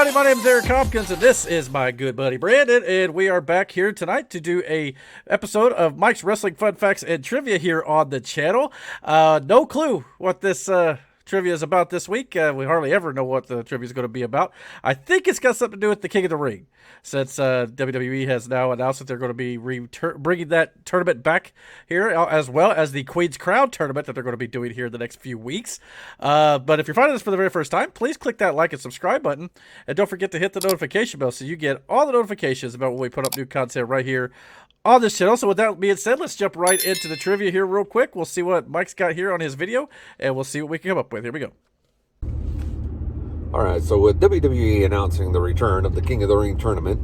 everybody. My name is Eric Hopkins, and this is my good buddy Brandon, and we are back here tonight to do a episode of Mike's Wrestling Fun Facts and Trivia here on the channel. No clue what this trivia is about this week. We hardly ever know what the trivia is going to be about. I think it's got something to do with the King of the Ring, since WWE has now announced that they're going to be bringing that tournament back here, as well as the Queen's Crown tournament that they're going to be doing here in the next few weeks. But if you're finding this for the very first time, please click that like and subscribe button, and don't forget to hit the notification bell so you get all the notifications about when we put up new content right here on this channel. So with that being said, let's jump right into the trivia here real quick. We'll see what Mike's got here on his video, and we'll see what we can come up with. Here we go. All right, so with WWE announcing the return of the King of the Ring tournament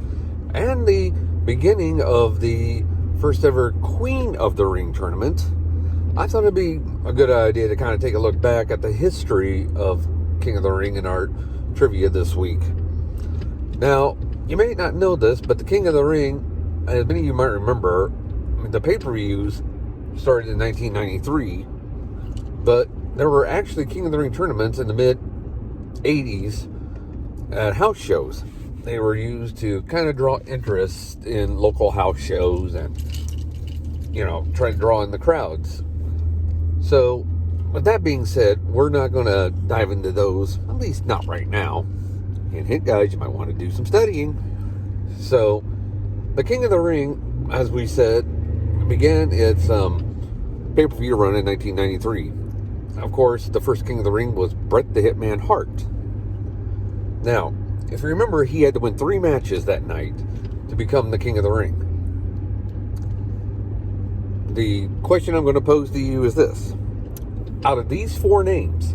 and the beginning of the first ever Queen of the Ring tournament, I thought it'd be a good idea to kind of take a look back at the history of King of the Ring in our trivia this week. Now, you may not know this, but the King of the Ring, as many of you might remember, the pay-per-views started in 1993, but there were actually King of the Ring tournaments in the mid-80s at house shows. They were used to kind of draw interest in local house shows and, try to draw in the crowds. So, with that being said, we're not going to dive into those, at least not right now. And hint, guys, you might want to do some studying. So, the King of the Ring, as we said, began its pay-per-view run in 1993. Of course, the first King of the Ring was Bret the Hitman Hart. Now, if you remember, he had to win 3 matches that night to become the King of the Ring. The question I'm going to pose to you is this. Out of these 4 names,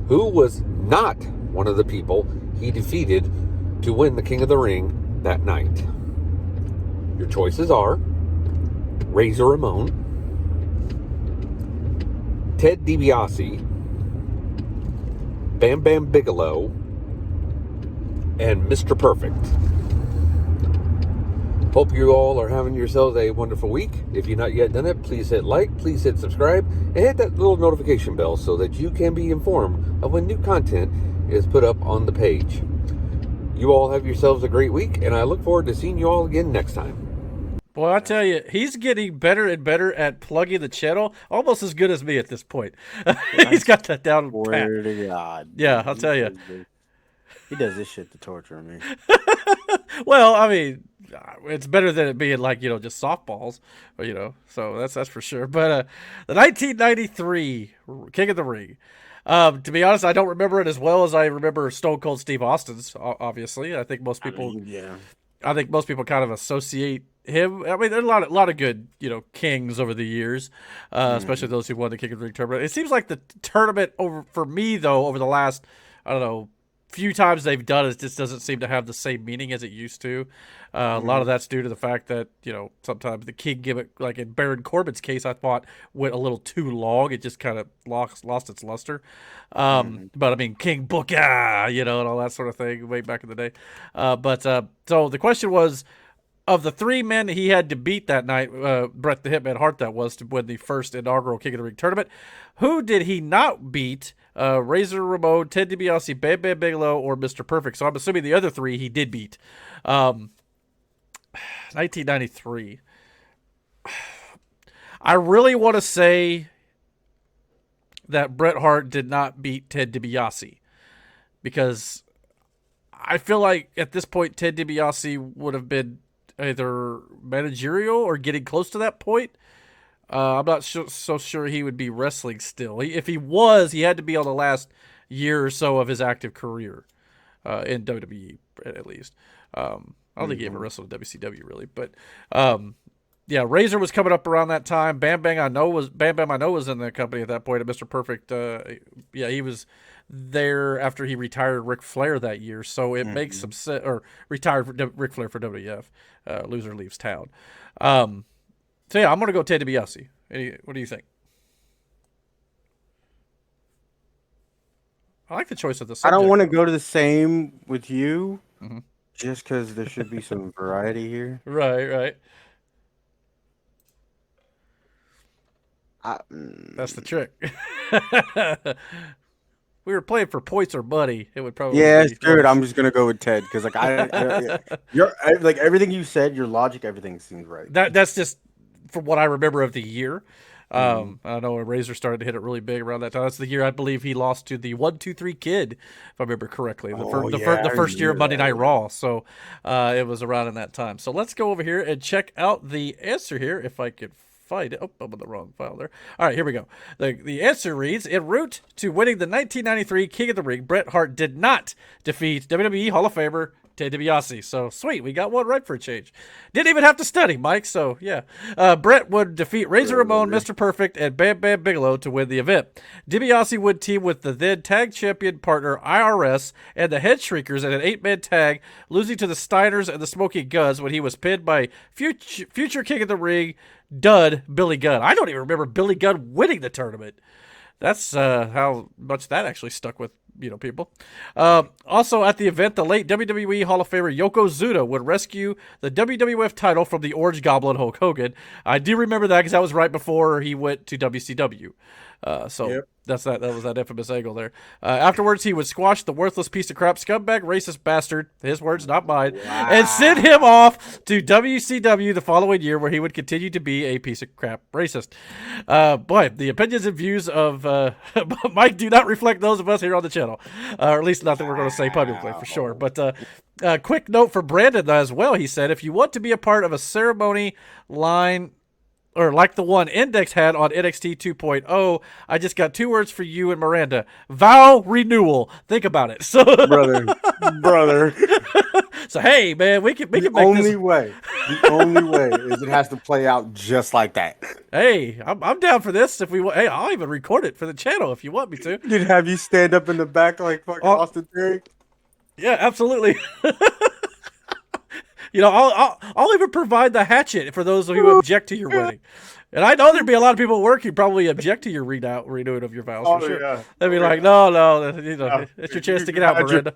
who was not one of the people he defeated to win the King of the Ring that night? Your choices are Razor Ramon, Ted DiBiase, Bam Bam Bigelow, and Mr. Perfect. Hope you all are having yourselves a wonderful week. If you've not yet done it, please hit like, please hit subscribe, and hit that little notification bell so that you can be informed of when new content is put up on the page. You all have yourselves a great week, and I look forward to seeing you all again next time. Boy, I tell you, he's getting better and better at plugging the channel, almost as good as me at this point. He's got that down pat. Swear to God. Yeah, I'll tell you. He does this shit to torture me. Well, I mean, it's better than it being like, just softballs, so that's for sure. But the 1993 King of the Ring, to be honest, I don't remember it as well as I remember Stone Cold Steve Austin's, obviously. I think most people, I think most people kind of associate him. I mean, there's a lot of good, kings over the years, especially those who won the King of the Ring tournament. It seems like the tournament for me, though, over the last, I don't know, few times they've done it, just doesn't seem to have the same meaning as it used to. A lot of that's due to the fact that, sometimes the king gimmick, like in Baron Corbin's case, I thought went a little too long. It just kind of lost its luster. But I mean, King Booker, and all that sort of thing way back in the day. So the question was, of the 3 men he had to beat that night, Bret the Hitman Hart that was, to win the first inaugural King of the Ring tournament, who did he not beat? Razor Ramon, Ted DiBiase, Bam Bam Bigelow, or Mr. Perfect? So I'm assuming the other 3 he did beat. 1993. I really want to say that Bret Hart did not beat Ted DiBiase, because I feel like at this point Ted DiBiase would have been either managerial or getting close to that point. I'm not so sure he would be wrestling still. If he was, he had to be on the last year or so of his active career in WWE, at least. I don't think he ever wrestled in WCW, really. But, yeah, Razor was coming up around that time. Bam Bam I know was in the company at that point. And Mr. Perfect, he was there after he retired Ric Flair that year. So it makes some sense. Or retired Ric Flair for WWF. Loser leaves town. So, yeah, I'm going to go Ted DiBiase. What do you think? I like the choice of the subject. I don't want to go to the same with you, just because there should be some variety here. Right. That's the trick. we were playing for points or money, it would probably Yeah, be screw it. worse. I'm just gonna go with Ted because like like everything you said, your logic, everything seems right. That's just from what I remember of the year. I know Razor started to hit it really big around that time. That's the year I believe he lost to the 1-2-3 Kid, if I remember correctly. The first year of Monday Night Raw. So it was around in that time. So let's go over here and check out the answer here if I could find it. Oh, I'm on the wrong file there. All right, here we go. The answer reads, en route to winning the 1993 King of the Ring, Bret Hart did not defeat WWE Hall of Famer Ted DiBiase. So sweet, we got one right for a change. Didn't even have to study, Mike. So yeah, Bret would defeat Razor Ramon, Mr. Perfect, and Bam Bam Bigelow to win the event. DiBiase would team with the then tag champion partner IRS and the Head Shrinkers in an 8-man tag, losing to the Steiners and the Smoking Guns when he was pinned by future King of the Ring dud Billy Gunn. I don't even remember Billy Gunn winning the tournament. That's how much that actually stuck with people. Also at the event, the late WWE Hall of Famer Yokozuna would rescue the WWF title from the Orange Goblin Hulk Hogan. I do remember that because that was right before he went to WCW. Yep. That was that infamous angle there. Afterwards, he would squash the worthless piece of crap scumbag racist bastard, his words, not mine, and send him off to WCW the following year, where he would continue to be a piece of crap racist. Boy, the opinions and views of Mike do not reflect those of us here on the channel, or at least not that we're going to say publicly for sure. But quick note for Brandon as well. He said, if you want to be a part of a ceremony line, or like the one Index had on NXT 2.0, I just got 2 words for you and Miranda. Vow renewal. Think about it. So, brother. So hey, man, we can make this. The only way is it has to play out just like that. Hey, I'm down for this. Hey, I'll even record it for the channel if you want me to. You'd have you stand up in the back like fucking Austin Theory. Yeah, absolutely. I'll even provide the hatchet for those who object to your wedding. And I know there'd be a lot of people at work who probably object to your renewing of your vows for sure. Yeah. They'd be like, no, it's your chance to get out, Miranda.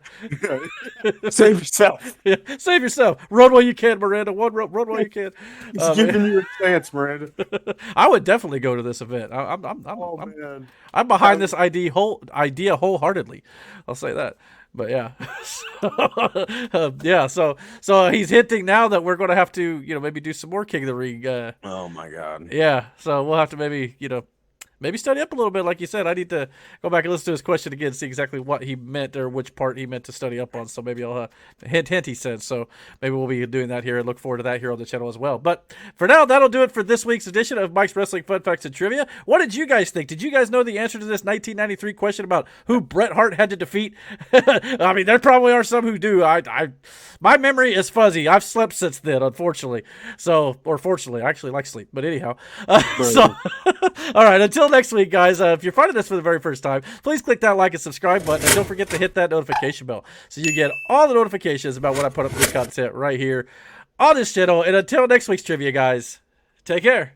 Save yourself. Yeah, save yourself. Run while you can, Miranda. Run while you can. He's giving you a chance, Miranda. I would definitely go to this event. I'm behind this idea wholeheartedly. I'll say that. But yeah, so he's hinting now that we're going to have to, maybe do some more King of the Ring. Oh my God. Yeah, so we'll have to maybe study up a little bit. Like you said, I need to go back and listen to his question again, see exactly what he meant or which part he meant to study up on. So maybe I'll hint, he said. So maybe we'll be doing that here and look forward to that here on the channel as well. But for now, that'll do it for this week's edition of Mike's Wrestling Fun Facts and Trivia. What did you guys think? Did you guys know the answer to this 1993 question about who Bret Hart had to defeat? I mean, there probably are some who do. My memory is fuzzy. I've slept since then, unfortunately. Or fortunately, I actually like sleep. But anyhow, all right, until next week, guys, if you're finding this for the very first time, please click that like and subscribe button, and don't forget to hit that notification bell so you get all the notifications about when I put up new content right here on this channel. And until next week's trivia, guys, take care.